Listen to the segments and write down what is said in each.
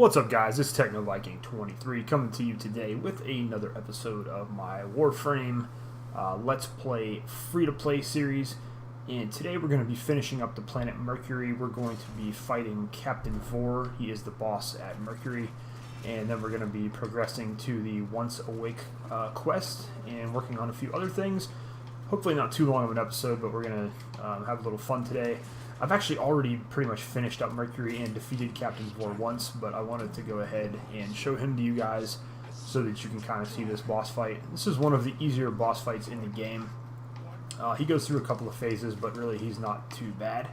What's up, guys? It's Techno Viking 23 coming to you today with another episode of my Warframe Let's Play free-to-play series. And today we're going to be finishing up the planet Mercury. We're going to be fighting Captain Vor. He is the boss at Mercury. And then we're going to be progressing to the Once Awake quest and working on a few other things. Hopefully not too long of an episode, but we're going to have a little fun today. I've actually already pretty much finished up Mercury and defeated Captain Vor once, but I wanted to go ahead and show him to you guys so that you can kind of see this boss fight. This is one of the easier boss fights in the game. He goes through a couple of phases, but really he's not too bad.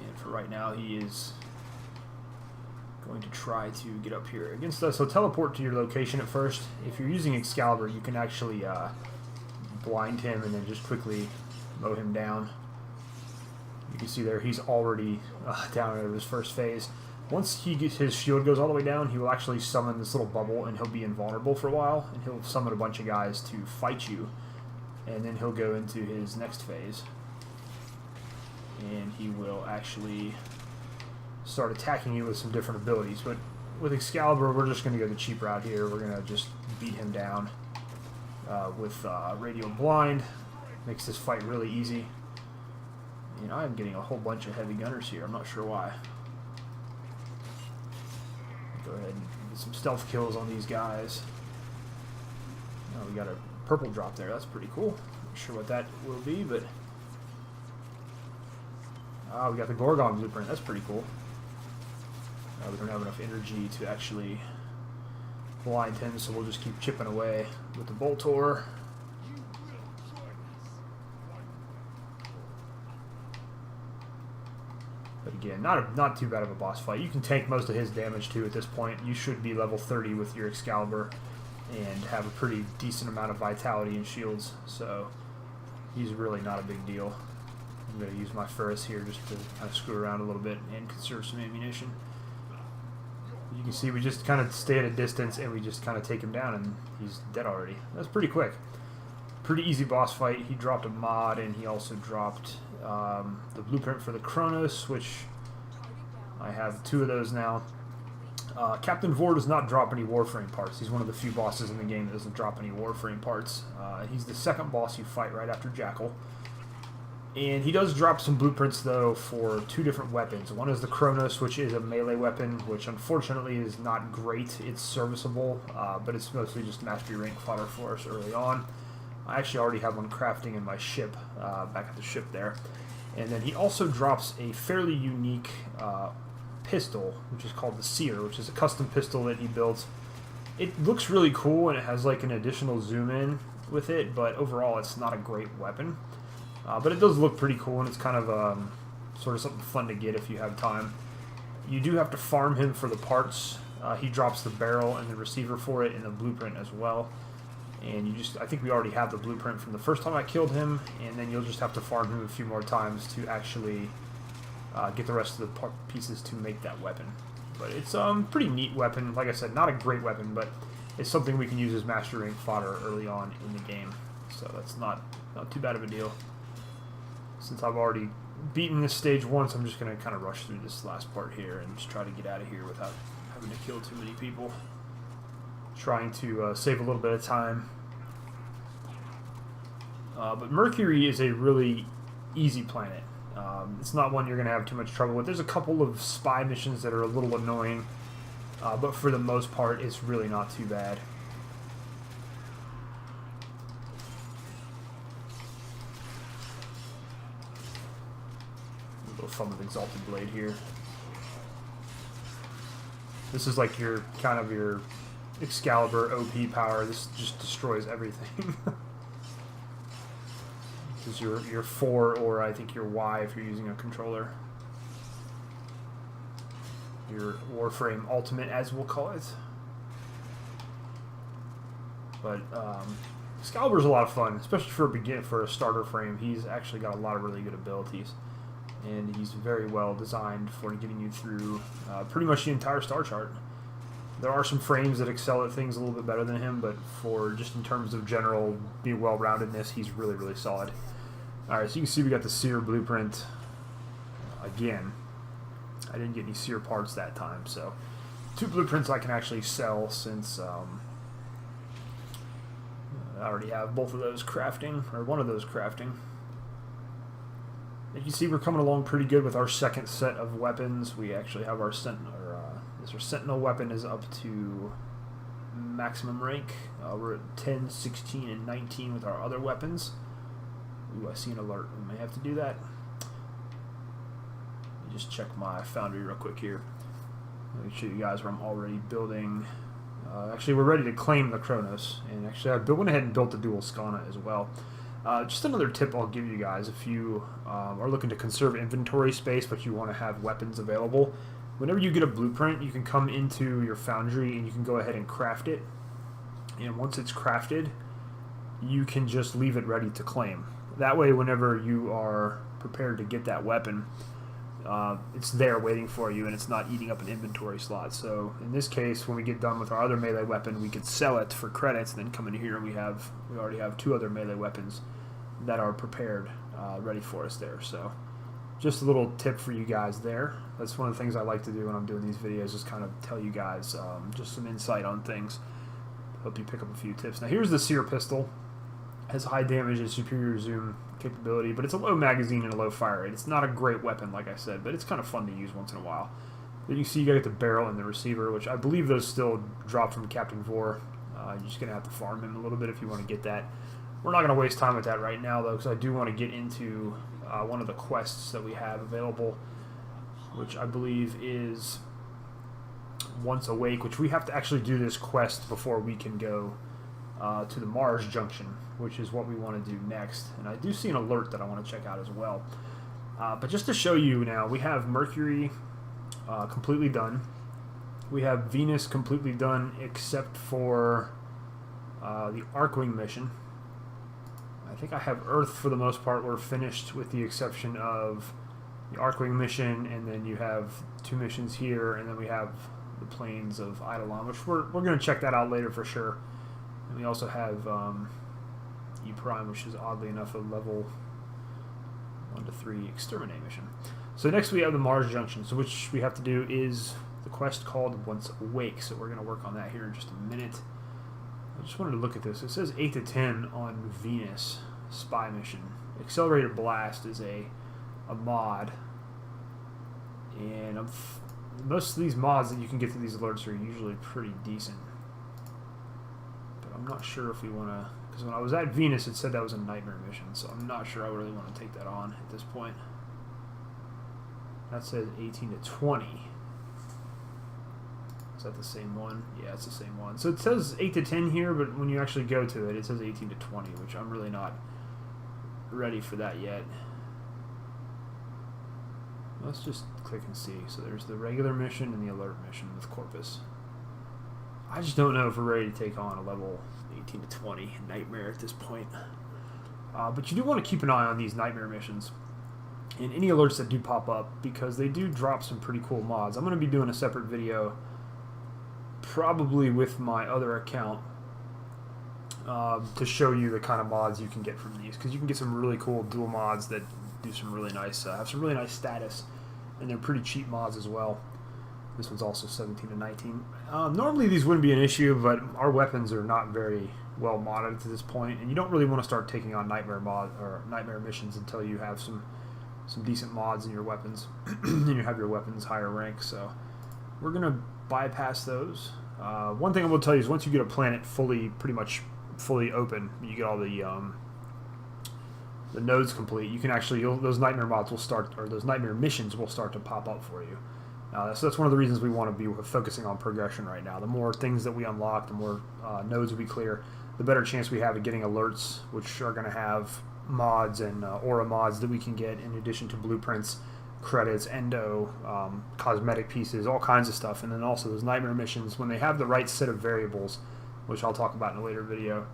And for right now, he is going to try to get up here against us. So teleport to your location at first. If you're using Excalibur, you can actually blind him and then just quickly mow him down. You can see there he's already down out of his first phase. Once his shield goes all the way down, he will actually summon this little bubble and he'll be invulnerable for a while, and he'll summon a bunch of guys to fight you, and then he'll go into his next phase and he will actually start attacking you with some different abilities. But with Excalibur, we're just going to go the cheap route here. We're going to just beat him down with Radial Blind. Makes this fight really easy. You know, I'm getting a whole bunch of heavy gunners here. I'm not sure why. Go ahead and get some stealth kills on these guys. Oh, we got a purple drop there. That's pretty cool. Not sure what that will be, but we got the Gorgon blueprint. That's pretty cool. We don't have enough energy to actually blind him, so we'll just keep chipping away with the Boltor. But again, not too bad of a boss fight. You can tank most of his damage too at this point. You should be level 30 with your Excalibur and have a pretty decent amount of vitality and shields, so he's really not a big deal. I'm going to use my Ferris here just to kind of screw around a little bit and conserve some ammunition. You can see we just kind of stay at a distance and we just kind of take him down and he's dead already. That's pretty quick. Pretty easy boss fight. He dropped a mod and he also dropped the blueprint for the Kronos, which I have 2 of those now. Captain Vor does not drop any Warframe parts. He's one of the few bosses in the game that doesn't drop any Warframe parts. He's the second boss you fight right after Jackal. And he does drop some blueprints, though, for 2 different weapons. One is the Kronos, which is a melee weapon, which unfortunately is not great. It's serviceable, but it's mostly just mastery rank fodder for us early on. I actually already have one crafting in my ship, back at the ship there. And then he also drops a fairly unique pistol, which is called the Seer, which is a custom pistol that he built. It looks really cool, and it has like an additional zoom in with it, but overall it's not a great weapon. But it does look pretty cool, and it's kind of sort of something fun to get if you have time. You do have to farm him for the parts. He drops the barrel and the receiver for it in the blueprint as well. And I think we already have the blueprint from the first time I killed him, and then you'll just have to farm him a few more times to actually get the rest of the pieces to make that weapon. But it's a pretty neat weapon. Like I said, not a great weapon, but it's something we can use as master rank fodder early on in the game. So that's not too bad of a deal. Since I've already beaten this stage once, I'm just going to kind of rush through this last part here and just try to get out of here without having to kill too many people. Trying to save a little bit of time. But Mercury is a really easy planet. It's not one you're going to have too much trouble with. There's a couple of spy missions that are a little annoying, but for the most part, it's really not too bad. A little fun with Exalted Blade here. This is like your kind of your Excalibur OP power. This just destroys everything. This is your 4, or I think your Y if you're using a controller. Your Warframe Ultimate, as we'll call it. But Excalibur's a lot of fun, especially for a starter frame. He's actually got a lot of really good abilities, and he's very well designed for getting you through pretty much the entire star chart. There are some frames that excel at things a little bit better than him, but for just in terms of general being well-roundedness, he's really, really solid. Alright, so you can see we got the Seer blueprint again. I didn't get any Seer parts that time, so 2 blueprints I can actually sell since I already have both of those crafting, or one of those crafting. As you see, we're coming along pretty good with our second set of weapons. We actually have our Sentinel weapon is up to maximum rank. We're at 10, 16, and 19 with our other weapons. Ooh, I see an alert. We may have to do that. Let me just check my foundry real quick here. Let me show you guys where I'm already building. Actually, we're ready to claim the Kronos, and actually I went ahead and built the dual Skana as well. Just another tip I'll give you guys: if you are looking to conserve inventory space but you want to have weapons available, whenever you get a blueprint, you can come into your foundry and you can go ahead and craft it. And once it's crafted, you can just leave it ready to claim. That way, whenever you are prepared to get that weapon, it's there waiting for you, and it's not eating up an inventory slot. So in this case, when we get done with our other melee weapon, we could sell it for credits, and then come in here and we already have 2 other melee weapons that are prepared, ready for us there. So just a little tip for you guys there. That's one of the things I like to do when I'm doing these videos, is kind of tell you guys just some insight on things. Hope you pick up a few tips. Now here's the Seer pistol. Has high damage and superior zoom capability, but it's a low magazine and a low fire rate. It's not a great weapon, like I said, but it's kind of fun to use once in a while. Then you see you got the barrel and the receiver, which I believe those still drop from Captain Vor. You're just going to have to farm him a little bit if you want to get that. We're not going to waste time with that right now, though, because I do want to get into one of the quests that we have available, which I believe is Once Awake, which we have to actually do this quest before we can go to the Mars Junction, which is what we want to do next. And I do see an alert that I want to check out as well. But just to show you now, we have Mercury completely done. We have Venus completely done, except for the Arcwing mission. I think I have Earth for the most part. We're finished with the exception of the Arcwing mission, and then you have 2 missions here, and then we have the plains of Eidolon, which we're going to check that out later for sure. And we also have E Prime, which is oddly enough a level 1 to 3 exterminate mission. So next we have the Mars Junction, so which we have to do is the quest called Once Awake. So we're going to work on that here in just a minute. I just wanted to look at this. It says 8 to 10 on Venus spy mission. Accelerated Blast is a mod, and most of these mods that you can get to these alerts are usually pretty decent. But I'm not sure if we want to, because when I was at Venus it said that was a nightmare mission, so I'm not sure I really want to take that on at this point. That says 18 to 20. Is that the same one? Yeah, it's the same one. So it says 8 to 10 here, but when you actually go to it, it says 18 to 20, which I'm really not ready for that yet. Let's just click and see. So there's the regular mission and the alert mission with Corpus. I just don't know if we're ready to take on a level 18 to 20 nightmare at this point. But you do want to keep an eye on these nightmare missions and any alerts that do pop up, because they do drop some pretty cool mods. I'm going to be doing a separate video, probably with my other account, to show you the kind of mods you can get from these, because you can get some really cool dual mods that do some really nice, have some really nice status, and they're pretty cheap mods as well. This one's also 17 to 19. Normally these wouldn't be an issue, but our weapons are not very well modded to this point, and you don't really want to start taking on nightmare missions until you have some decent mods in your weapons and you have your weapons higher rank. So we're gonna bypass those. One thing I will tell you is once you get a planet pretty much fully open, you get all the nodes complete, you can actually, those nightmare mods will start, or those nightmare missions will start to pop up for you. So that's one of the reasons we want to be focusing on progression right now. The more things that we unlock, the more nodes we clear, the better chance we have of getting alerts, which are going to have mods and aura mods that we can get in addition to blueprints, credits, endo, cosmetic pieces, all kinds of stuff. And then also those nightmare missions, when they have the right set of variables, which I'll talk about in a later video,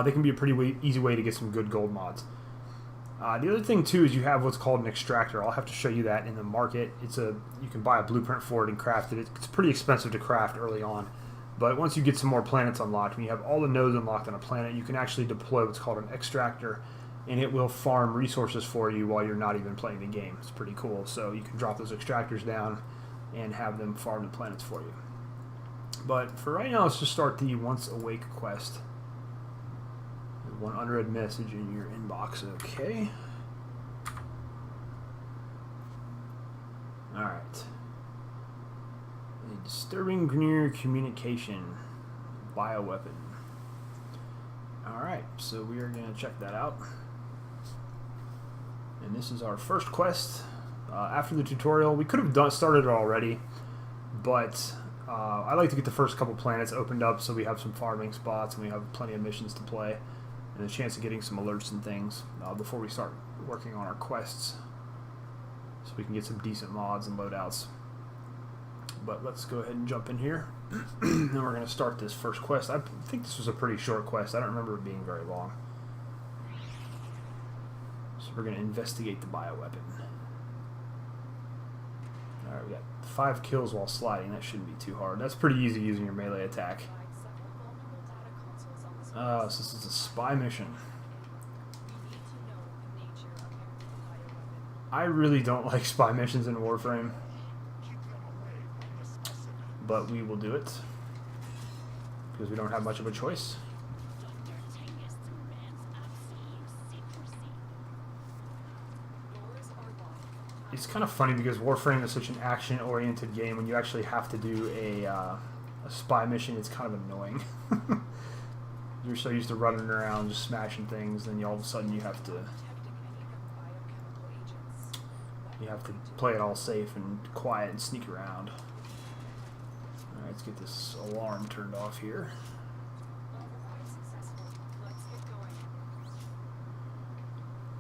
they can be a pretty easy way to get some good gold mods. The other thing too is you have what's called an extractor. I'll have to show you that in the market. You can buy a blueprint for it and craft it. It's pretty expensive to craft early on, but once you get some more planets unlocked, when you have all the nodes unlocked on a planet, you can actually deploy what's called an extractor, and it will farm resources for you while you're not even playing the game. It's pretty cool. So you can drop those extractors down, and have them farm the planets for you. But for right now, let's just start the Once Awake quest. One unread message in your inbox. Okay. Alright. A disturbing Grineer communication. Bioweapon. Alright, so we are going to check that out. And this is our first quest. After the tutorial, we could have started it already, but I like to get the first couple planets opened up so we have some farming spots and we have plenty of missions to play and a chance of getting some alerts and things before we start working on our quests, so we can get some decent mods and loadouts. But let's go ahead and jump in here. And we're going to start this first quest. I think this was a pretty short quest. I don't remember it being very long. So we're going to investigate the bioweapon. Alright, we got 5 kills while sliding. That shouldn't be too hard. That's pretty easy using your melee attack. So this is a spy mission. I really don't like spy missions in Warframe, but we will do it because we don't have much of a choice. It's kind of funny because Warframe is such an action-oriented game. When you actually have to do a spy mission, it's kind of annoying. You're so used to running around just smashing things, then all of a sudden you have to play it all safe and quiet and sneak around. Alright, let's get this alarm turned off here.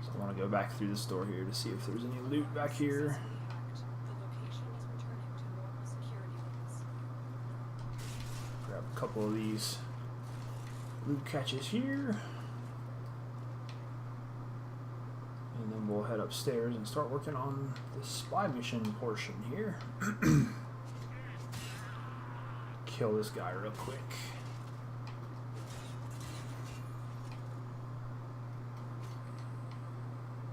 So I want to go back through this door here to see if there's any loot back here. Grab a couple of these loot catches here. And then we'll head upstairs and start working on the spy mission portion here. Kill this guy real quick.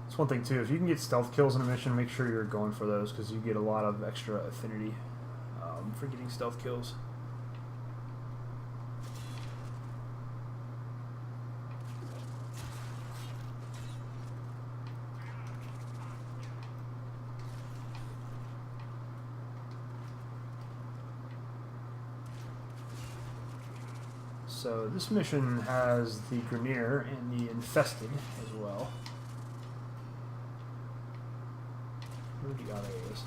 That's one thing too, if you can get stealth kills in a mission, make sure you're going for those because you get a lot of extra affinity for getting stealth kills. So this mission has the Grineer and the Infested as well. Where'd you go? There he is.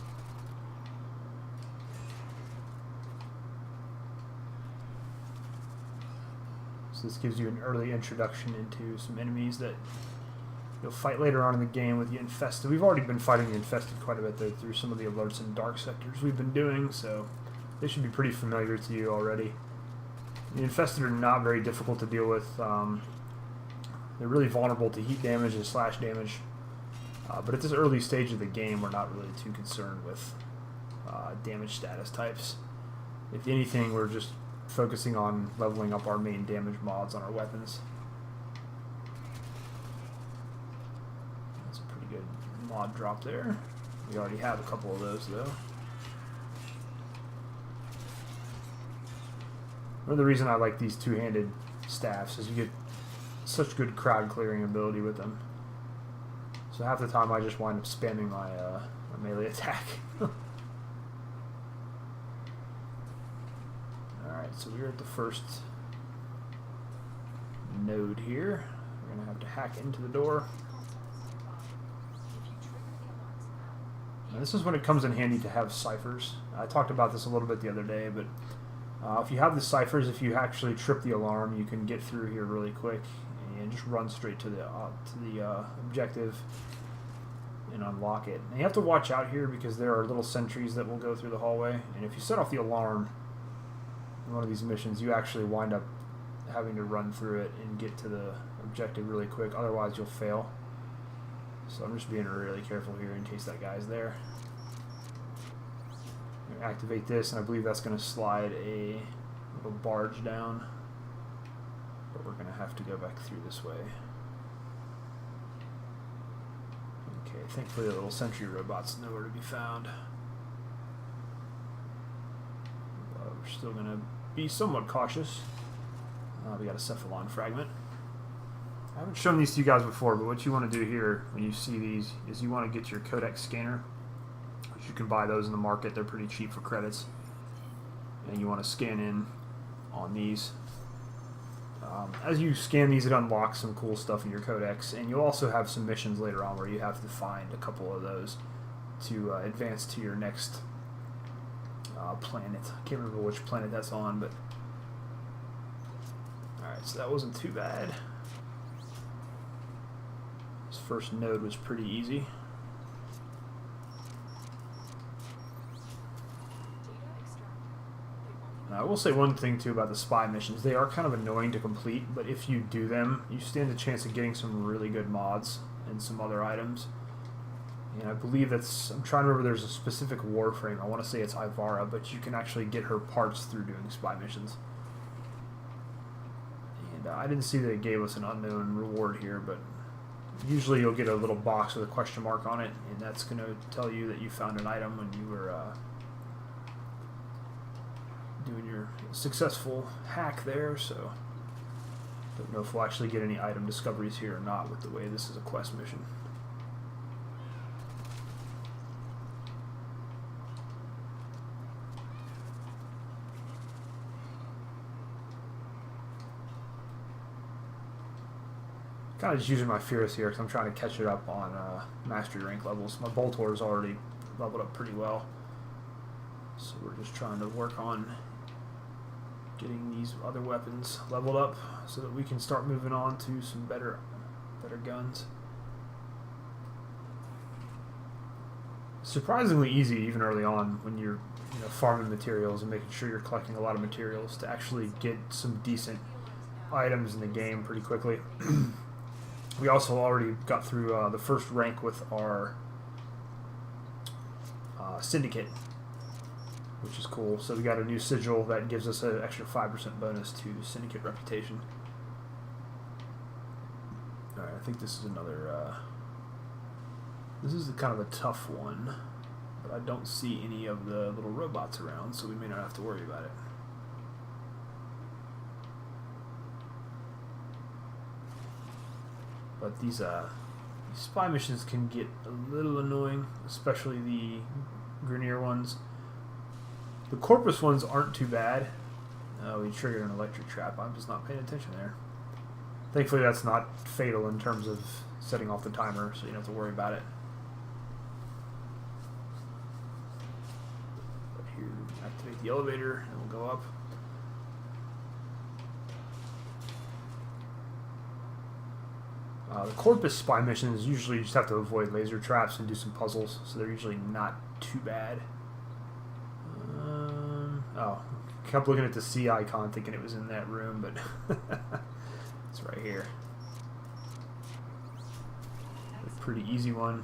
So this gives you an early introduction into some enemies that you'll fight later on in the game with the Infested. We've already been fighting the Infested quite a bit though, through some of the alerts and dark sectors we've been doing, so they should be pretty familiar to you already. The Infested are not very difficult to deal with. They're really vulnerable to heat damage and slash damage. But at this early stage of the game, we're not really too concerned with damage status types. If anything, we're just focusing on leveling up our main damage mods on our weapons. That's a pretty good mod drop there. We already have a couple of those, though. Another reason I like these two-handed staffs is you get such good crowd clearing ability with them. So half the time I just wind up spamming my melee attack. Alright, so we're at the first node here. We're going to have to hack into the door. Now this is when it comes in handy to have ciphers. I talked about this a little bit the other day, but if you have the ciphers, if you actually trip the alarm, you can get through here really quick and just run straight to the objective and unlock it. And you have to watch out here because there are little sentries that will go through the hallway, and if you set off the alarm in one of these missions, you actually wind up having to run through it and get to the objective really quick, otherwise you'll fail. So I'm just being really careful here in case that guy's there. Activate this, and I believe that's going to slide a little barge down, but we're going to have to go back through this way. Okay, thankfully the little sentry robot's nowhere to be found. we're still going to be somewhat cautious. We got a cephalon fragment. I haven't shown these to you guys before, but what you want to do here when you see these is you want to get your codec scanner, which you can buy those in the market. They're pretty cheap for credits. And you want to scan in on these. As you scan these, it unlocks some cool stuff in your codex, and you'll also have some missions later on where you have to find a couple of those to advance to your next planet. I can't remember which planet that's on, but alright, so that wasn't too bad. This first node was pretty easy. I will say one thing too about the spy missions. They are kind of annoying to complete, but if you do them, you stand a chance of getting some really good mods and some other items. And I believe that's, I'm trying to remember, there's a specific Warframe. I want to say it's Ivara, but you can actually get her parts through doing spy missions. And I didn't see that it gave us an unknown reward here, but usually you'll get a little box with a question mark on it, and that's going to tell you that you found an item when you were doing your successful hack there. So don't know if we'll actually get any item discoveries here or not with the way this is a quest mission. Kind of just using my Fierce here because I'm trying to catch it up on mastery rank levels. My Boltor is already leveled up pretty well, so we're just trying to work on getting these other weapons leveled up so that we can start moving on to some better guns. Surprisingly easy even early on when you're farming materials and making sure you're collecting a lot of materials to actually get some decent items in the game pretty quickly. We also already got through the first rank with our syndicate, which is cool. So we got a new sigil that gives us an extra 5% bonus to syndicate reputation. Alright, I think this is another... this is kind of a tough one, but I don't see any of the little robots around, so we may not have to worry about it. But these spy missions can get a little annoying, especially the Grineer ones. The Corpus ones aren't too bad. Oh, we triggered an electric trap. I'm just not paying attention there. Thankfully, that's not fatal in terms of setting off the timer, so you don't have to worry about it. But here, activate the elevator, and we'll go up. The Corpus spy missions usually you just have to avoid laser traps and do some puzzles, so they're usually not too bad. Oh, kept looking at the C icon thinking it was in that room, but it's right here. A pretty easy one.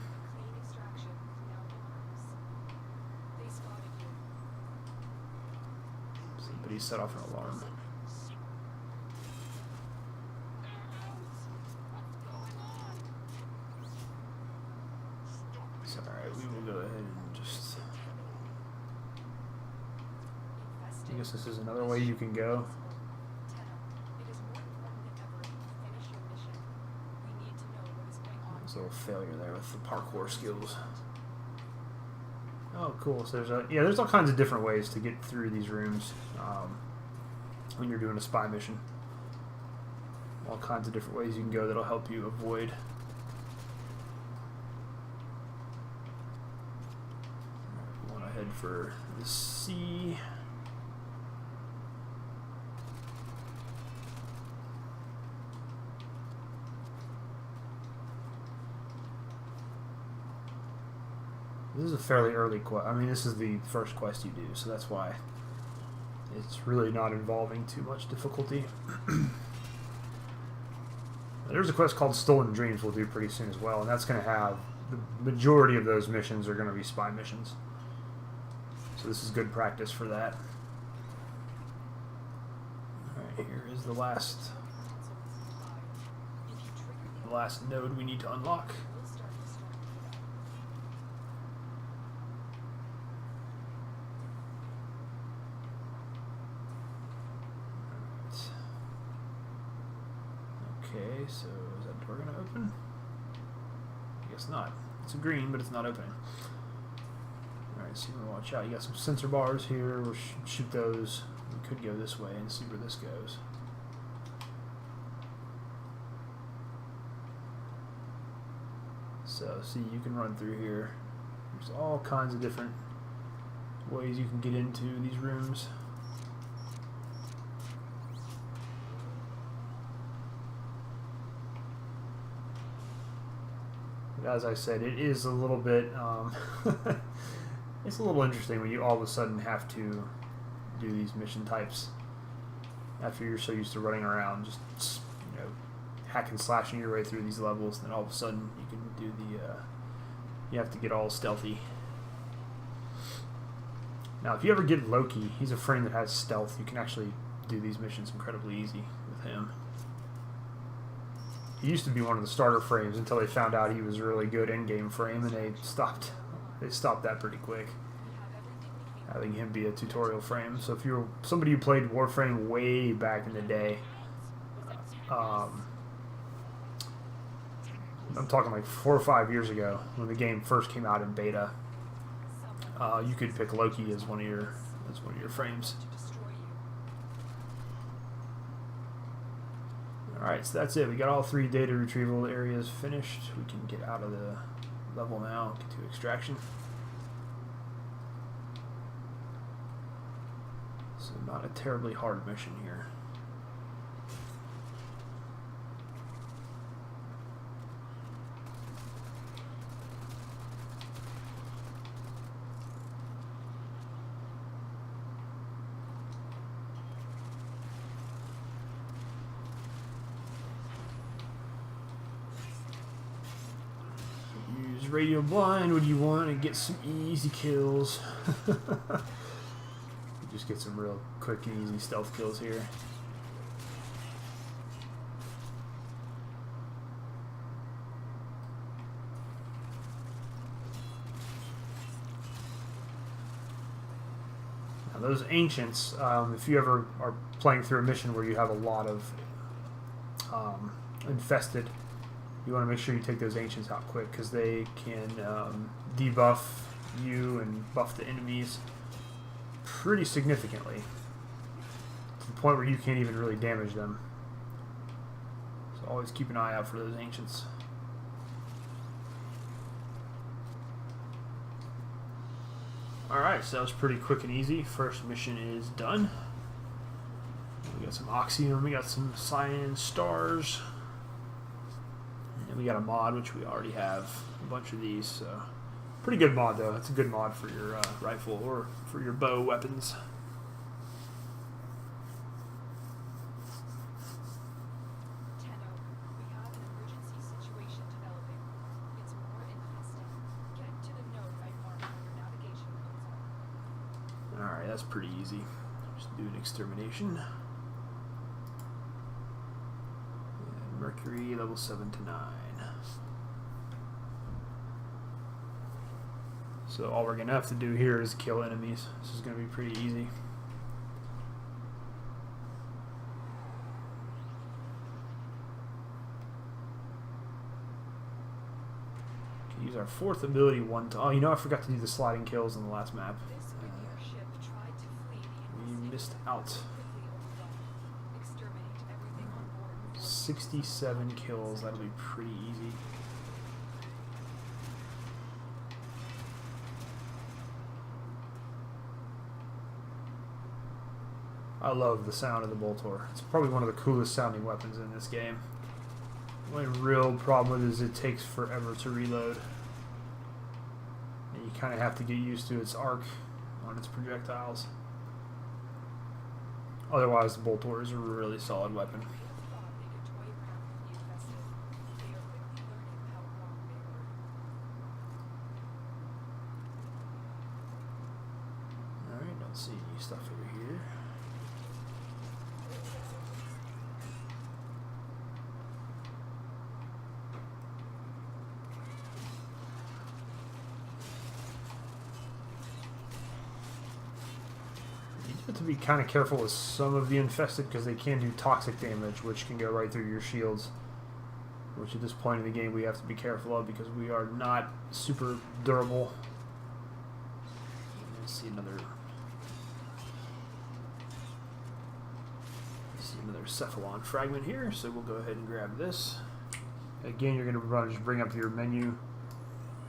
Somebody set off an alarm. Alright, we will go ahead and just... I guess this is another way you can go. There's a little failure there with the parkour skills. Oh, cool. So there's all kinds of different ways to get through these rooms when you're doing a spy mission. All kinds of different ways you can go that'll help you avoid. We want to head for the C. This is a fairly early quest. I mean, this is the first quest you do, so that's why it's really not involving too much difficulty. There's a quest called Stolen Dreams we'll do pretty soon as well, and that's going to have the majority of those missions are going to be spy missions. So this is good practice for that. Alright, here is the last node we need to unlock. Okay, so is that door gonna open? I guess not. It's a green, but it's not opening. Alright, so you want to watch out. You got some sensor bars here. We'll shoot those. We could go this way and see where this goes. So, see, you can run through here. There's all kinds of different ways you can get into these rooms. As I said, it is a little bit, it's a little interesting when you all of a sudden have to do these mission types after you're so used to running around, just, you know, hack and slashing your way through these levels, and then all of a sudden you can do the, you have to get all stealthy. Now, if you ever get Loki, he's a frame that has stealth. You can actually do these missions incredibly easy with him. He used to be one of the starter frames until they found out he was really good in-game frame, and they stopped that pretty quick, having him be a tutorial frame. So if you're somebody who played Warframe way back in the day, I'm talking like 4 or 5 years ago when the game first came out in beta, you could pick Loki as one of your frames. Alright, so that's it. We got all 3 data retrieval areas finished. We can get out of the level now, get to extraction. So not a terribly hard mission here. Radio blind when you want to get some easy kills. Just get some real quick and easy stealth kills here. Now those ancients, if you ever are playing through a mission where you have a lot of infested, you want to make sure you take those ancients out quick, because they can debuff you and buff the enemies pretty significantly, to the point where you can't even really damage them. So always keep an eye out for those ancients. Alright, so that was pretty quick and easy. First mission is done. We got some Oxium, we got some cyan stars. And we got a mod, which we already have a bunch of these, so pretty good mod though. It's a good mod for your rifle or for your bow weapons. We have an emergency situation developing. It's more infested. Get to the node I marked on your navigation console. Alright, that's pretty easy. Just do an extermination. Mercury, level 7 to 9. So all we're going to have to do here is kill enemies. This is going to be pretty easy. Okay, use our 4th ability one time. Oh, you know, I forgot to do the sliding kills on the last map. We missed out. 67 kills, that'll be pretty easy. I love the sound of the Boltor. It's probably one of the coolest sounding weapons in this game. The only real problem with it is it takes forever to reload. And you kind of have to get used to its arc on its projectiles. Otherwise, the Boltor is a really solid weapon. See stuff over here. have to be kind of careful with some of the infested because they can do toxic damage, which can go right through your shields. Which at this point in the game we have to be careful of because we are not super durable. Let's see another cephalon fragment here, so we'll go ahead and grab this. Again, you're going to just bring up your menu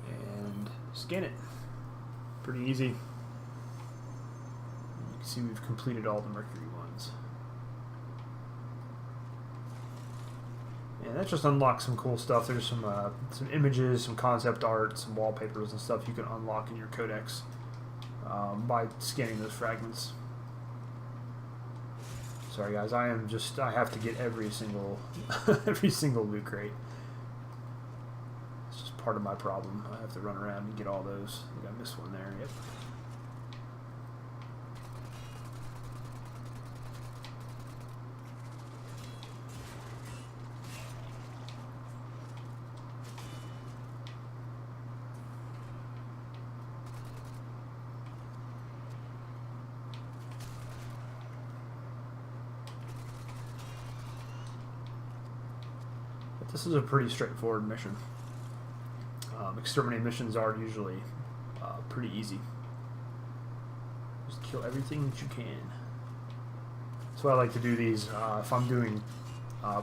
and scan it. Pretty easy. You can see we've completed all the Mercury ones. And that just unlocks some cool stuff. There's some images, some concept art, some wallpapers and stuff you can unlock in your codex by scanning those fragments. Sorry guys, I have to get every single loot crate. It's just part of my problem. I have to run around and get all those. I think I missed one there, yep. This is a pretty straightforward mission. Exterminate missions are usually pretty easy. Just kill everything that you can. That's why I like to do these. If I'm doing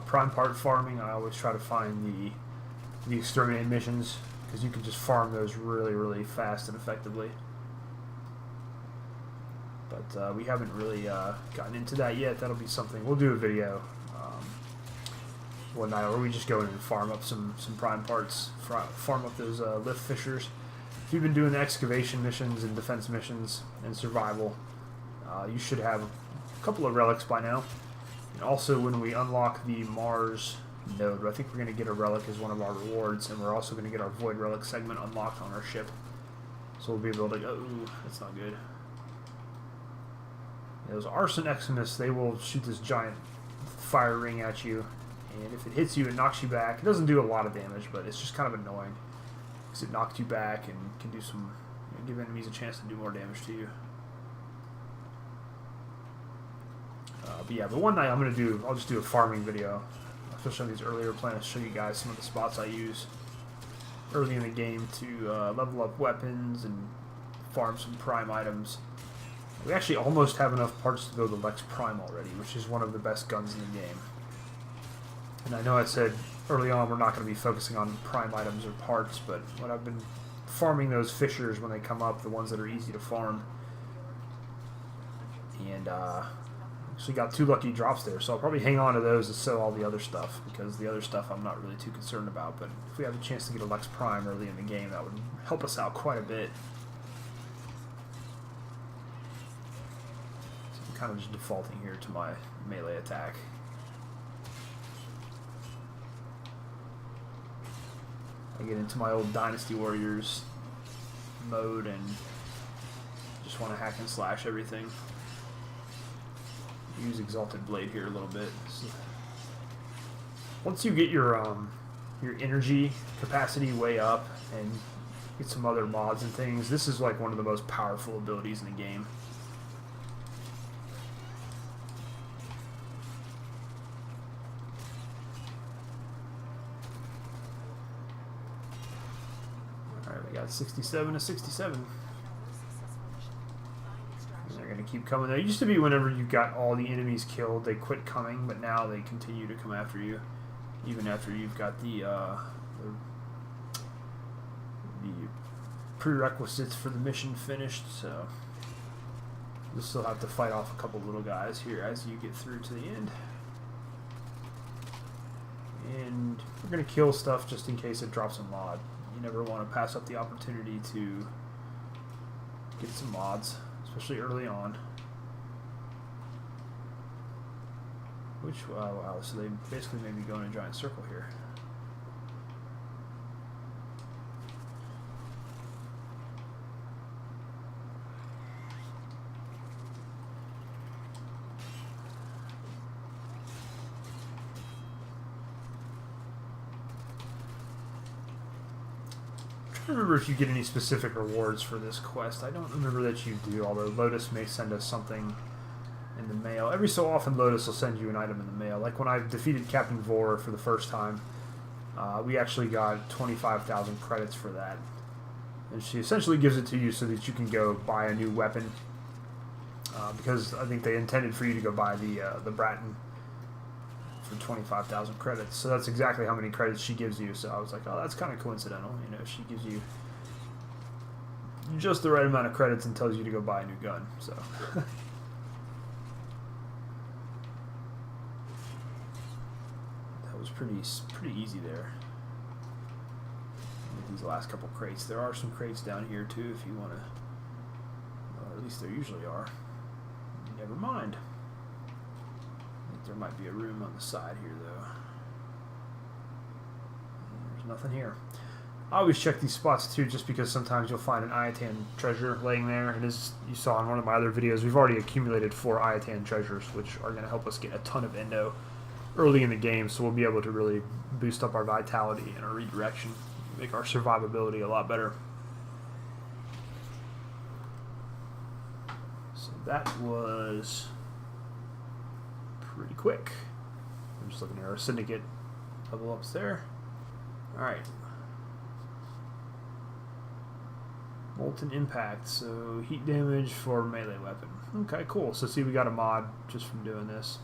prime part farming, I always try to find the exterminate missions because you can just farm those really, really fast and effectively. But we haven't really gotten into that yet. That'll be something. We'll do a video one night where we just go in and farm up some prime parts, farm up those lift fishers. If you've been doing the excavation missions and defense missions and survival, you should have a couple of relics by now. And also when we unlock the Mars node, I think we're going to get a relic as one of our rewards, and we're also going to get our Void Relic segment unlocked on our ship. So we'll be able to go, ooh, that's not good. Yeah, those Arson Eximus, they will shoot this giant fire ring at you. And if it hits you, it knocks you back. It doesn't do a lot of damage, but it's just kind of annoying because it knocks you back and can do some, give enemies a chance to do more damage to you. But yeah, but one night I'll just do a farming video, especially on these earlier planets, show you guys some of the spots I use early in the game to level up weapons and farm some prime items. We actually almost have enough parts to build the Lex Prime already, which is one of the best guns in the game. And I know I said early on we're not going to be focusing on prime items or parts, but when I've been farming those fishers when they come up, the ones that are easy to farm, and actually got 2 lucky drops there, so I'll probably hang on to those and sell all the other stuff, because the other stuff I'm not really too concerned about. But if we have a chance to get a Lex Prime early in the game, that would help us out quite a bit. So I'm kind of just defaulting here to my melee attack. I get into my old Dynasty Warriors mode and just want to hack and slash everything. Use Exalted Blade here a little bit. So once you get your energy capacity way up and get some other mods and things, this is like one of the most powerful abilities in the game. We got 67 to 67. And they're going to keep coming. There used to be whenever you got all the enemies killed, they quit coming, but now they continue to come after you, even after you've got the prerequisites for the mission finished. So you'll still have to fight off a couple little guys here as you get through to the end. And we're going to kill stuff just in case it drops a mod. You never want to pass up the opportunity to get some mods, especially early on. Which, wow, so they basically made me go in a giant circle here. I don't remember if you get any specific rewards for this quest. I don't remember that you do, although Lotus may send us something in the mail. Every so often, Lotus will send you an item in the mail. Like when I defeated Captain Vor for the first time, we actually got 25,000 credits for that. And she essentially gives it to you so that you can go buy a new weapon. Because I think they intended for you to go buy the Bratton for 25,000 credits. So that's exactly how many credits she gives you. So I was like, oh, that's kind of coincidental. You know, she gives you just the right amount of credits and tells you to go buy a new gun. So that was pretty easy there. With these last couple crates, there are some crates down here too if you want to. Or at least there usually are. Never mind. I think there might be a room on the side here though. There's nothing here. I always check these spots too, just because sometimes you'll find an Iatan treasure laying there. And as you saw in one of my other videos, we've already accumulated 4 Iatan treasures, which are going to help us get a ton of endo early in the game, so we'll be able to really boost up our vitality and our redirection, make our survivability a lot better. So that was pretty quick. I'm just looking at our syndicate level ups there. Alright. Molten Impact, so heat damage for melee weapon. Okay, cool. So see, we got a mod just from doing this.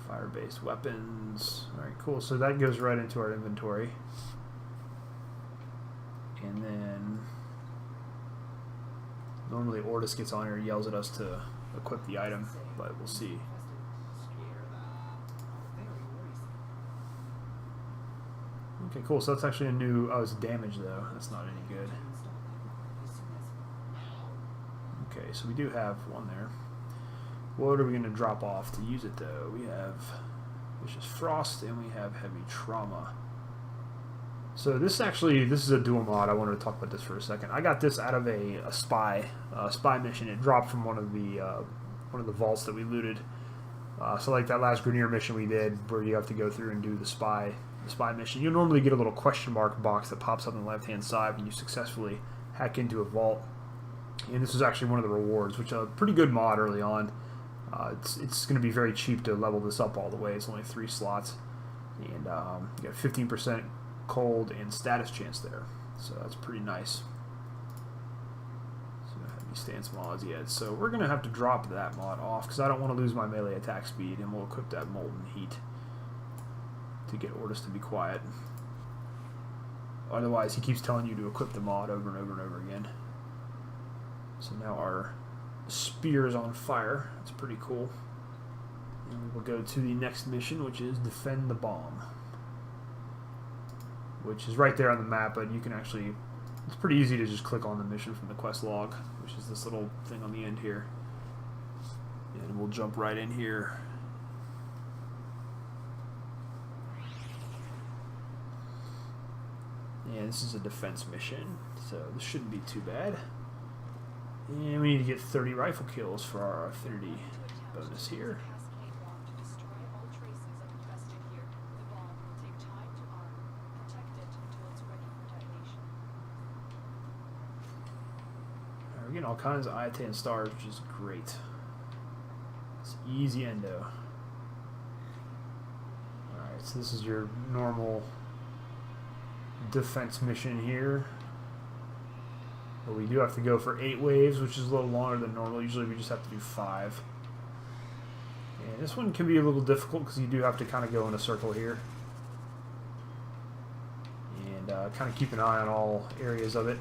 Fire-based weapons. Alright, cool. So that goes right into our inventory. And then normally Ordis gets on here and yells at us to equip the item, but we'll see. Okay, cool. So that's actually a new... Oh, it's damage, though. That's not any good. Okay, so we do have one there. What are we going to drop off to use it, though? We have Vicious Frost, and we have Heavy Trauma. So this is a dual mod. I wanted to talk about this for a second. I got this out of a spy mission. It dropped from one of the vaults that we looted. So like that last Grenier mission we did, where you have to go through and do the spy mission, you'll normally get a little question mark box that pops up on the left hand side when you successfully hack into a vault. And this is actually one of the rewards, which is a pretty good mod early on. It's going to be very cheap to level this up all the way. It's only 3 slots, and you got 15% cold and status chance there, so that's pretty nice. So heavy stance mods yet, so we're going to have to drop that mod off because I don't want to lose my melee attack speed, and we'll equip that Molten Heat to get Ordis to be quiet. Otherwise, he keeps telling you to equip the mod over and over and over again. So now our spear is on fire. That's pretty cool. And we'll go to the next mission, which is Defend the Bomb, which is right there on the map, but you can actually... It's pretty easy to just click on the mission from the quest log, which is this little thing on the end here. And we'll jump right in here. And this is a defense mission, so this shouldn't be too bad. And we need to get 30 rifle kills for our affinity bonus here. We're getting all kinds of Iatan stars, which is great. It's easy endo. Alright, so this is your normal defense mission here. But we do have to go for 8 waves, which is a little longer than normal. Usually we just have to do 5. And this one can be a little difficult because you do have to kind of go in a circle here. And kind of keep an eye on all areas of it.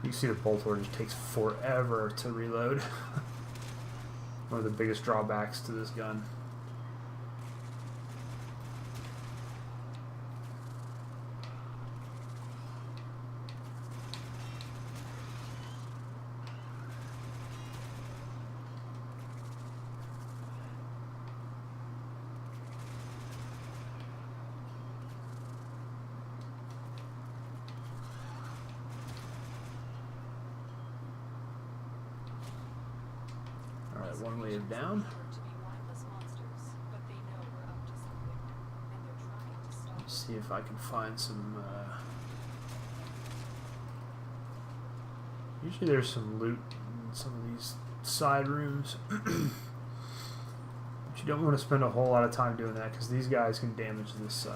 You can see the bolt order just takes forever to reload. One of the biggest drawbacks to this gun. one wave down. To be mindless monsters, but they know we're up to something, and they're trying to stop Let's see if I can find some. Usually there's some loot in some of these side rooms. But you don't want to spend a whole lot of time doing that because these guys can damage this.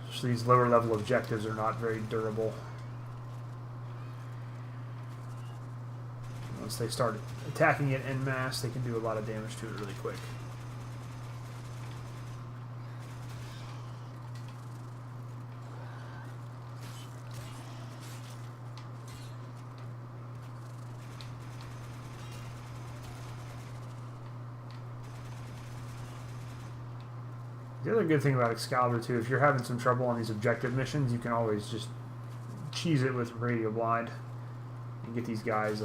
Especially these lower level objectives are not very durable. Once they start attacking it en masse, they can do a lot of damage to it really quick. The other good thing about Excalibur too, if you're having some trouble on these objective missions, you can always just cheese it with Radio Blind and get these guys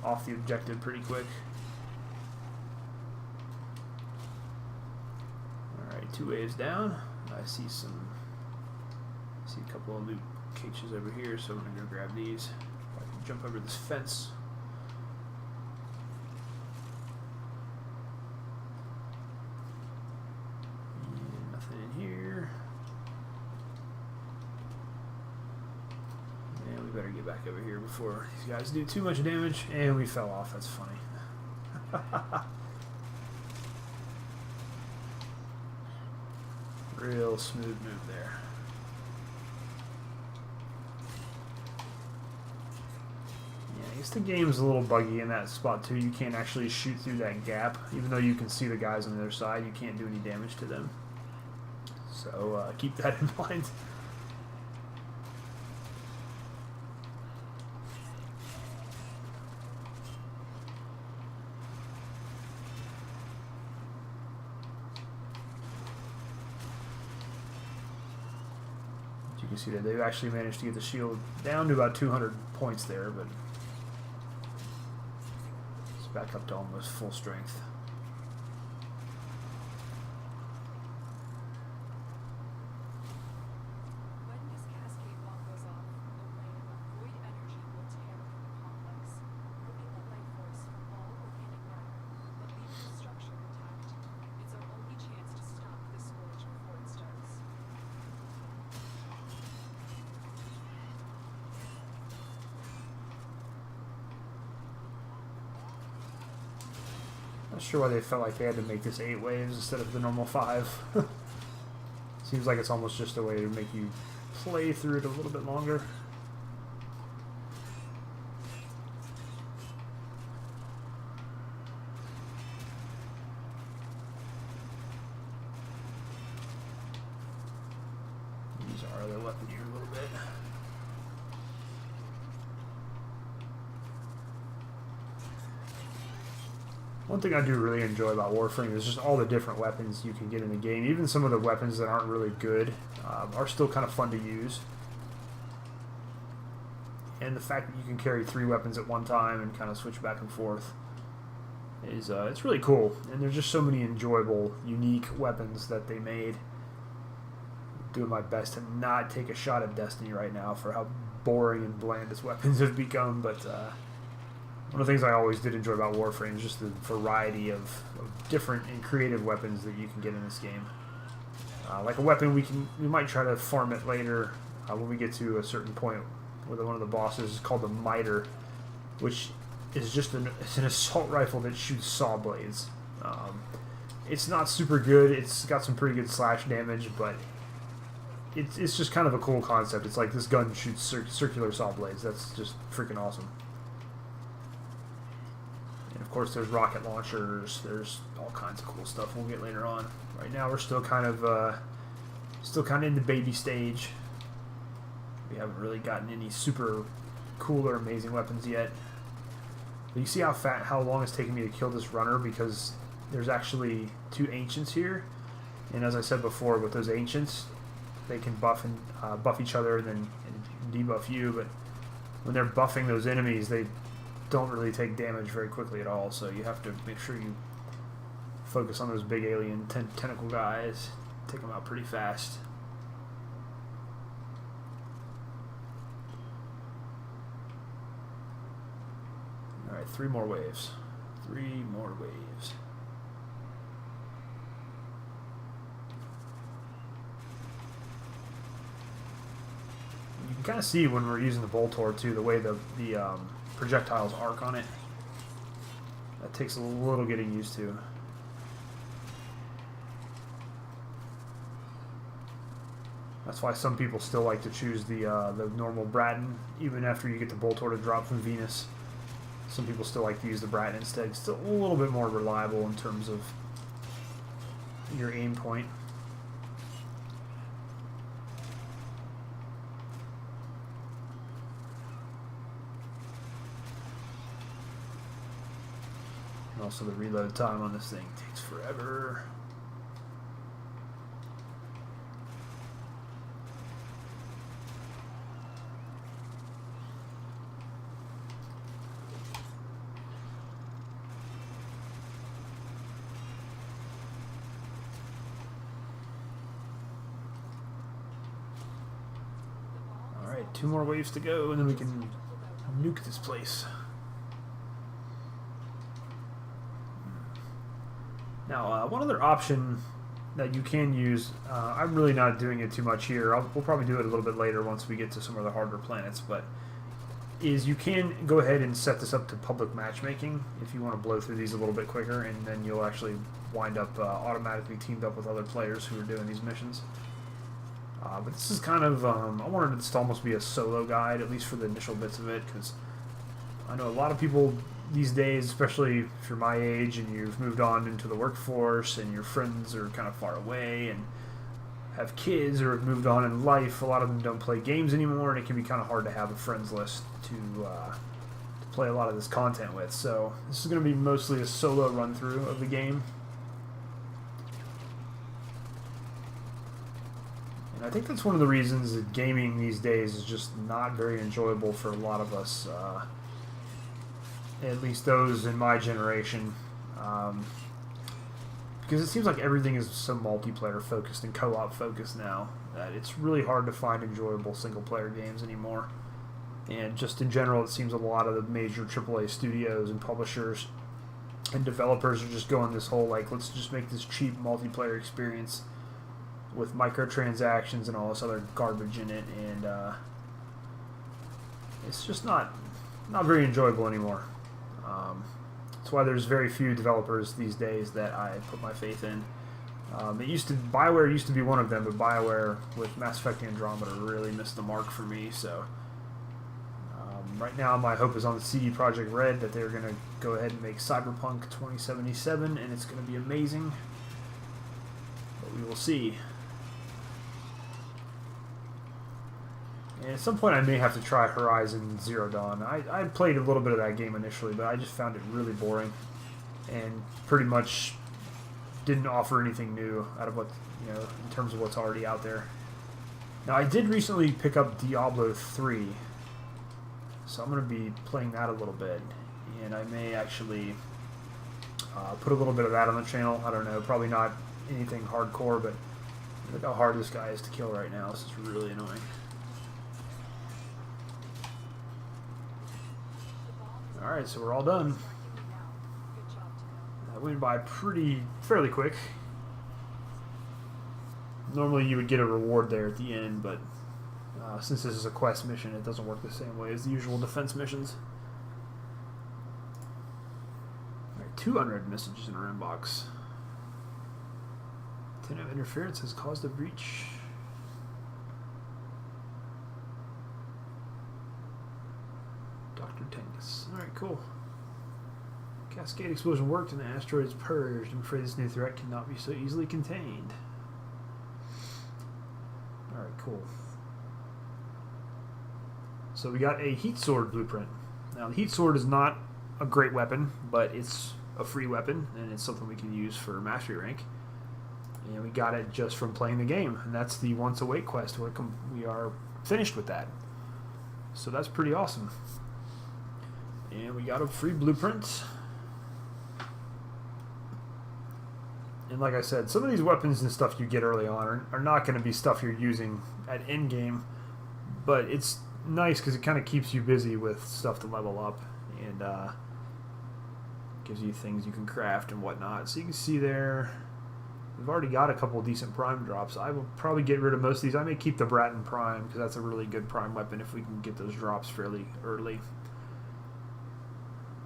off the objective pretty quick. Alright, 2 waves down. I see a couple of loot caches over here, so I'm gonna go grab these. If I can jump over this fence. Better get back over here before these guys do too much damage. And we fell off. That's funny. Real smooth move there. Yeah, I guess the game's a little buggy in that spot too. You can't actually shoot through that gap. Even though you can see the guys on the other side, you can't do any damage to them. So keep that in mind. You can see that they've actually managed to get the shield down to about 200 points there, but it's back up to almost full strength. When this cascade bomb goes off, a ray of void energy will tear through the complex, ripping the life force from all organic matter, but leaving the structure intact. It's our only chance to stop this scourge before it starts. Not sure why they felt like they had to make this 8 waves instead of the normal 5. Seems like it's almost just a way to make you play through it a little bit longer. Use our other weapon here a little bit. One thing I do really enjoy about Warframe is just all the different weapons you can get in the game. Even some of the weapons that aren't really good are still kind of fun to use. And the fact that you can carry 3 weapons at one time and kind of switch back and forth is it's really cool. And there's just so many enjoyable, unique weapons that they made. Doing my best to not take a shot at Destiny right now for how boring and bland its weapons have become, but one of the things I always did enjoy about Warframe is just the variety of different and creative weapons that you can get in this game. Like a weapon, we might try to farm it later when we get to a certain point with one of the bosses. It's called the Miter, which is just it's an assault rifle that shoots saw blades. It's not super good. It's got some pretty good slash damage, but it's just kind of a cool concept. It's like this gun shoots circular saw blades. That's just freaking awesome. And of course, there's rocket launchers. There's all kinds of cool stuff we'll get later on. Right now, we're still kind of in the baby stage. We haven't really gotten any super cool or amazing weapons yet. But you see how long it's taken me to kill this runner, because there's actually 2 ancients here, and as I said before, with those ancients, they can buff each other and then debuff you. But when they're buffing those enemies, they don't really take damage very quickly at all. So you have to make sure you focus on those big alien tentacle guys. Take them out pretty fast. Alright, 3 more waves. 3 more waves. You can kind of see when we're using the Boltor too, the way the projectiles arc on it. That takes a little getting used to. That's why some people still like to choose the normal Bratton, even after you get the Boltor to drop from Venus. Some people still like to use the Bratton instead. It's still a little bit more reliable in terms of your aim point. And also the reload time on this thing takes forever. Alright, 2 more waves to go, and then we can nuke this place. Now, one other option that you can use, I'm really not doing it too much here, we'll probably do it a little bit later once we get to some of the harder planets, but is you can go ahead and set this up to public matchmaking if you want to blow through these a little bit quicker, and then you'll actually wind up automatically teamed up with other players who are doing these missions. But this is kind of, I wanted this to almost be a solo guide, at least for the initial bits of it, because I know a lot of people these days, especially if you're my age and you've moved on into the workforce and your friends are kind of far away and have kids or have moved on in life, a lot of them don't play games anymore, and it can be kind of hard to have a friends list to play a lot of this content with. So this is going to be mostly a solo run-through of the game. I think that's one of the reasons that gaming these days is just not very enjoyable for a lot of us, at least those in my generation, because it seems like everything is so multiplayer focused and co-op focused now that it's really hard to find enjoyable single-player games anymore. And just in general, it seems a lot of the major AAA studios and publishers and developers are just going this whole, like, let's just make this cheap multiplayer experience with microtransactions and all this other garbage in it, and it's just not very enjoyable anymore. That's why there's very few developers these days that I put my faith in. BioWare used to be one of them, but BioWare with Mass Effect Andromeda really missed the mark for me. So right now my hope is on the CD Projekt Red that they're going to go ahead and make Cyberpunk 2077, and it's going to be amazing. But we will see. And at some point I may have to try Horizon Zero Dawn. I played a little bit of that game initially, but I just found it really boring and pretty much didn't offer anything new out of what, you know, in terms of what's already out there. Now, I did recently pick up Diablo 3, so I'm going to be playing that a little bit, and I may actually put a little bit of that on the channel. I don't know, probably not anything hardcore, but look how hard this guy is to kill right now. This is really annoying. Alright, so we're all done. That went by fairly quick. Normally you would get a reward there at the end, but since this is a quest mission, it doesn't work the same way as the usual defense missions. Alright, 200 messages in our inbox. 10 of interference has caused a breach. Dr. Tengus. Alright, cool. Cascade explosion worked and the asteroid is purged. I'm afraid this new threat cannot be so easily contained. Alright, cool. So we got a heat sword blueprint. Now the heat sword is not a great weapon, but it's a free weapon and it's something we can use for mastery rank. And we got it just from playing the game, and that's the Once Awake quest. We are finished with that. So that's pretty awesome. And we got a free blueprint. And like I said, some of these weapons and stuff you get early on are not going to be stuff you're using at endgame, but it's nice because it kind of keeps you busy with stuff to level up. And Gives you things you can craft and whatnot. So you can see there, we've already got a couple of decent prime drops. I will probably get rid of most of these. I may keep the Bratton Prime because that's a really good prime weapon if we can get those drops fairly early.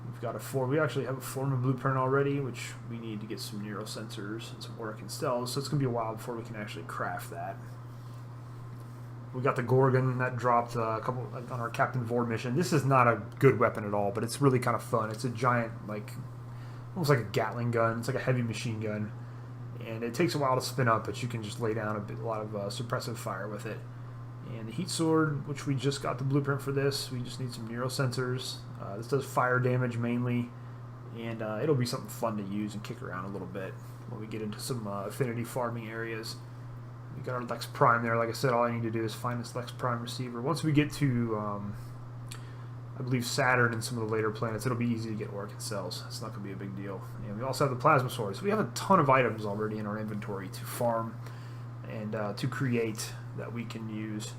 We've got we actually have a Foreman blueprint already, which we need to get some neural sensors and some work in stealth. So it's going to be a while before we can actually craft that. We got the Gorgon that dropped a couple on our Captain Vor mission. This is not a good weapon at all, but it's really kind of fun. It's a giant, like, almost like a Gatling gun. It's like a heavy machine gun. And it takes a while to spin up, but you can just lay down a lot of suppressive fire with it. And the Heat Sword, which we just got the blueprint for this. We just need some neural sensors. This does fire damage mainly. And it'll be something fun to use and kick around a little bit when we get into some affinity farming areas. We got our Lex Prime there. Like I said, all I need to do is find this Lex Prime receiver. Once we get to, I believe, Saturn and some of the later planets, it'll be easy to get work and cells. It's not going to be a big deal. And we also have the Plasma Sword. So we have a ton of items already in our inventory to farm and to create that we can use.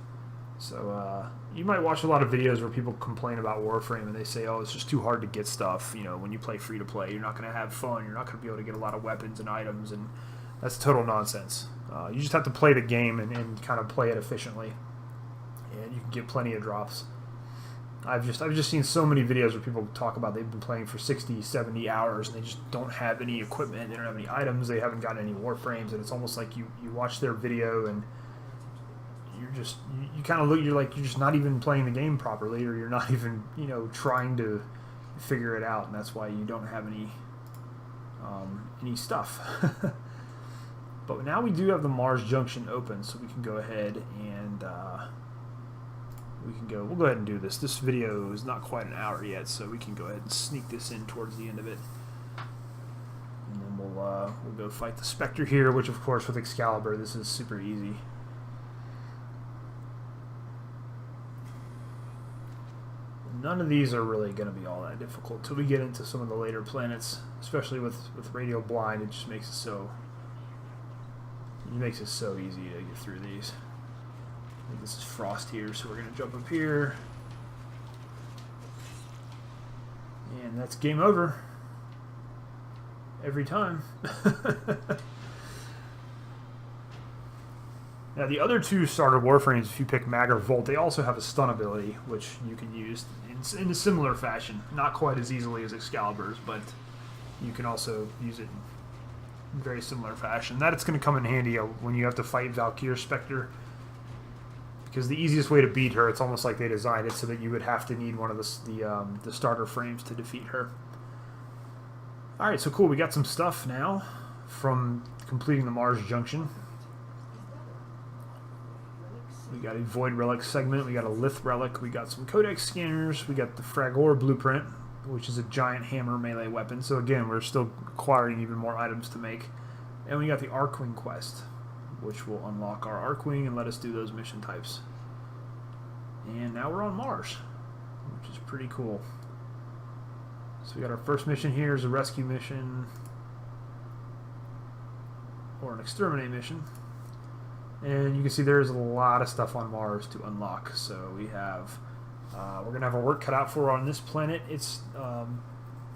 So you might watch a lot of videos where people complain about Warframe and they say, oh, it's just too hard to get stuff. You know, when you play free-to-play, you're not going to have fun. You're not going to be able to get a lot of weapons and items, and that's total nonsense. You just have to play the game and kind of play it efficiently, and you can get plenty of drops. I've just seen so many videos where people talk about they've been playing for 60, 70 hours and they just don't have any equipment, they don't have any items, they haven't gotten any Warframes, and it's almost like you watch their video and you kind of look, you're just not even playing the game properly, or you're not even, you know, trying to figure it out, and that's why you don't have any stuff. But now we do have the Mars Junction open, so we can go ahead and we'll go ahead and do this. This video is not quite an hour yet, so we can go ahead and sneak this in towards the end of it. And then we'll go fight the Spectre here, which of course with Excalibur this is super easy. None of these are really going to be all that difficult till we get into some of the later planets, especially with Radio Blind. It just makes it so easy to get through these. I think this is Frost here, so we're going to jump up here. And that's game over. Every time. Now the other two starter Warframes, if you pick Mag or Volt, they also have a stun ability, which you can use in a similar fashion. Not quite as easily as Excalibur's, but you can also use it in very similar fashion. That it's going to come in handy when you have to fight Valkyr Spectre, because the easiest way to beat her, it's almost like they designed it so that you would have to need one of the starter frames to defeat her. Alright, so cool, we got some stuff now from completing the Mars Junction. We got a Void Relic segment, we got a Lith Relic, we got some Codex scanners, we got the Fragor Blueprint, which is a giant hammer melee weapon. So again, we're still acquiring even more items to make. And we got the Arcwing quest, which will unlock our Arcwing and let us do those mission types. And now we're on Mars, which is pretty cool. So we got our first mission here is a rescue mission, or an exterminate mission. And you can see there's a lot of stuff on Mars to unlock. So we have, we're going to have our work cut out for on this planet. It's going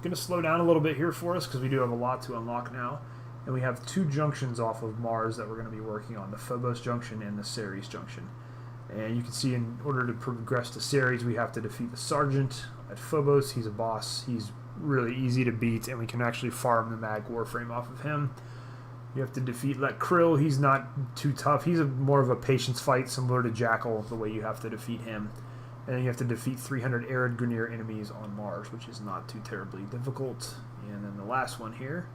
to slow down a little bit here for us because we do have a lot to unlock now. And we have two junctions off of Mars that we're going to be working on, the Phobos Junction and the Ceres Junction. And you can see in order to progress to Ceres, we have to defeat the Sergeant at Phobos. He's a boss. He's really easy to beat, and we can actually farm the Mag Warframe off of him. You have to defeat Let Krill. He's not too tough. He's more of a patience fight, similar to Jackal, the way you have to defeat him. And then you have to defeat 300 Arid Grenier enemies on Mars, which is not too terribly difficult. And then the last one here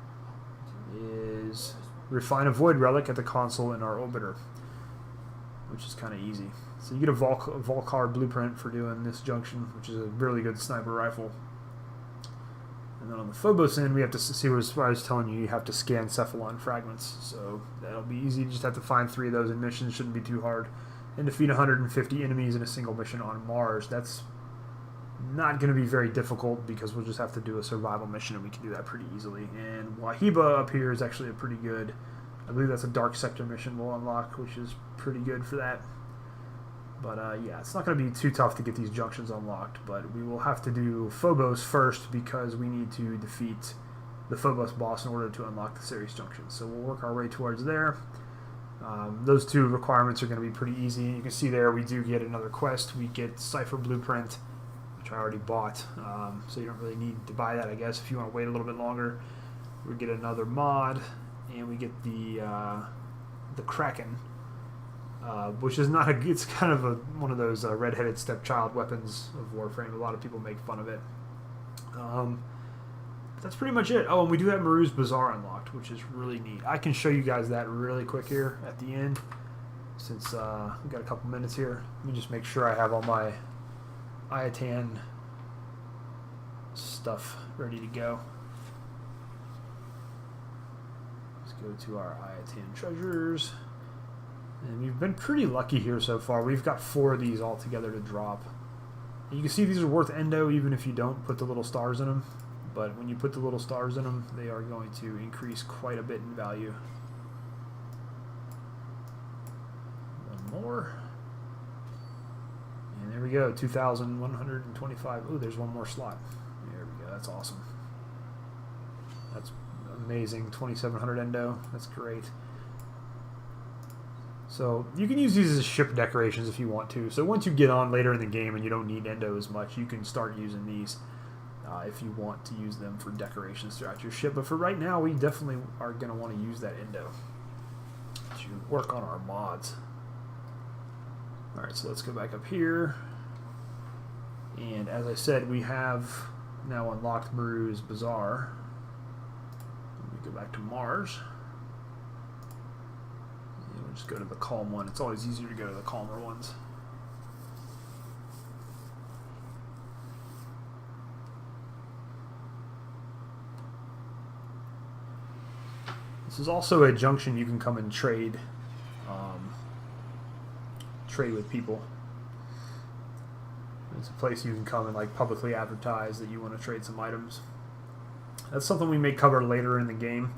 is refine a Void Relic at the console in our orbiter, which is kind of easy. So you get a Volcar blueprint for doing this junction, which is a really good sniper rifle. And then on the Phobos end, we have to see what I was telling you, you have to scan Cephalon fragments. So that'll be easy. You just have to find 3 of those in missions. Shouldn't be too hard. And defeat 150 enemies in a single mission on Mars. That's not going to be very difficult because we'll just have to do a survival mission, and we can do that pretty easily. And Wahiba up here is actually a pretty good, I believe that's a Dark Sector mission we'll unlock, which is pretty good for that. But yeah, it's not going to be too tough to get these junctions unlocked, but we will have to do Phobos first because we need to defeat the Phobos boss in order to unlock the Ceres junctions. So we'll work our way towards there. Those two requirements are going to be pretty easy. You can see there we do get another quest. We get Cipher Blueprint, which I already bought, so you don't really need to buy that, I guess. If you want to wait a little bit longer, we get another mod, and we get the Kraken. Which is not it's kind of one of those red-headed stepchild weapons of Warframe. A lot of people make fun of it. That's pretty much it. Oh, and we do have Maroo's Bazaar unlocked, which is really neat. I can show you guys that really quick here at the end, since we've got a couple minutes here. Let me just make sure I have all my Iatan stuff ready to go. Let's go to our Iatan treasures. And we've been pretty lucky here so far. We've got 4 of these all together to drop. And you can see these are worth endo even if you don't put the little stars in them. But when you put the little stars in them, they are going to increase quite a bit in value. One more. And there we go, 2,125. Oh, there's one more slot. There we go, that's awesome. That's amazing, 2,700 endo. That's great. So you can use these as ship decorations if you want to. So once you get on later in the game and you don't need endo as much, you can start using these if you want to use them for decorations throughout your ship. But for right now, we definitely are going to want to use that endo to work on our mods. Alright, so let's go back up here. And as I said, we have now unlocked Maroo's Bazaar. Let me go back to Mars. We'll just go to the calm one. It's always easier to go to the calmer ones. This is also a junction you can come and trade with people. It's a place you can come and like publicly advertise that you want to trade some items. That's something we may cover later in the game.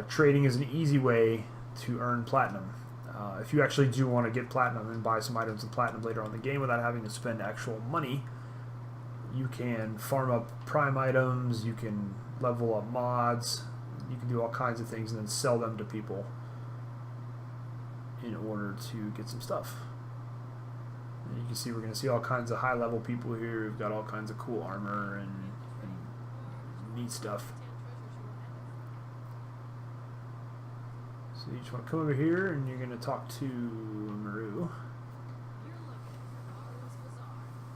Trading is an easy way to earn platinum. If you actually do want to get platinum and buy some items of platinum later on in the game without having to spend actual money, you can farm up prime items, you can level up mods, you can do all kinds of things and then sell them to people in order to get some stuff. And you can see we're going to see all kinds of high level people here who've got all kinds of cool armor and neat stuff. So you just want to come over here and you're going to talk to Maroo.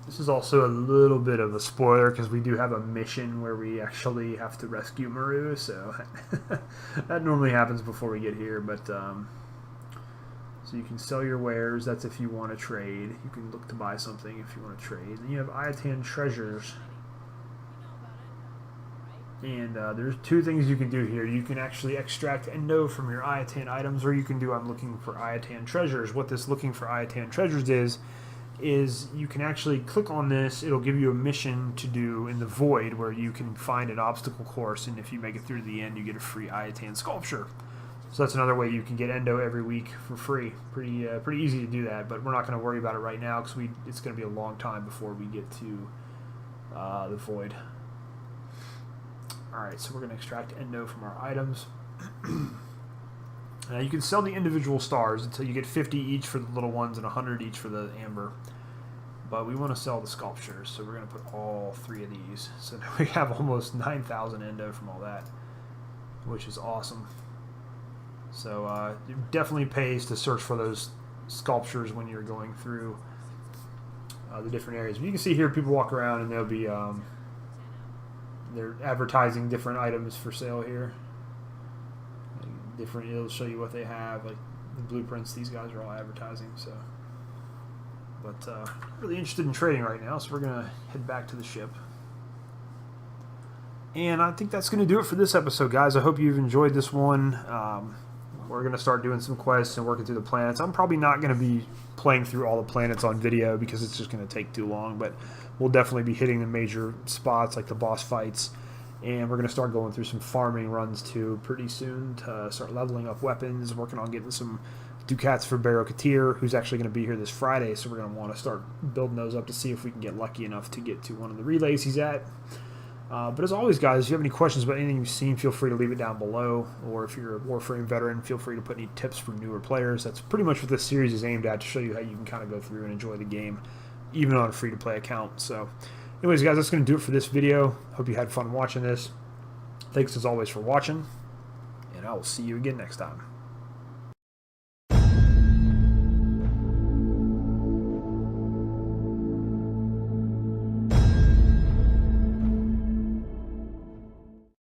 This is also a little bit of a spoiler because we do have a mission where we actually have to rescue Maroo, so that normally happens before we get here. But so you can sell your wares, that's if you want to trade. You can look to buy something if you want to trade. Then you have Iatan treasures. And there's 2 things you can do here. You can actually extract endo from your Iatan items, or you can do I'm looking for Iatan treasures. What this looking for Iatan treasures is you can actually click on this. It'll give you a mission to do in the void where you can find an obstacle course, and if you make it through to the end, you get a free Iatan sculpture. So that's another way you can get endo every week for free. Pretty easy to do that, but we're not going to worry about it right now because it's going to be a long time before we get to the void. Alright, so we're going to extract endo from our items. You can sell the individual stars until you get 50 each for the little ones and 100 each for the amber. But we want to sell the sculptures, so we're going to put all 3 of these. So now we have almost 9,000 endo from all that, which is awesome. So it definitely pays to search for those sculptures when you're going through the different areas. But you can see here people walk around and they'll be they're advertising different items for sale here. It'll show you what they have, like the blueprints. These guys are all advertising. So, but really interested in trading right now, so we're gonna head back to the ship. And I think that's gonna do it for this episode, guys. I hope you've enjoyed this one. We're gonna start doing some quests and working through the planets. I'm probably not gonna be playing through all the planets on video because it's just gonna take too long. But we'll definitely be hitting the major spots like the boss fights. And we're going to start going through some farming runs too pretty soon to start leveling up weapons, working on getting some Ducats for Barokatir, who's actually going to be here this Friday, so we're going to want to start building those up to see if we can get lucky enough to get to one of the relays he's at. But as always, guys, if you have any questions about anything you've seen, feel free to leave it down below. Or if you're a Warframe veteran, feel free to put any tips for newer players. That's pretty much what this series is aimed at, to show you how you can kind of go through and enjoy the game, even on a free-to-play account. So, anyways, guys, that's going to do it for this video. Hope you had fun watching this. Thanks, as always, for watching, and I will see you again next time.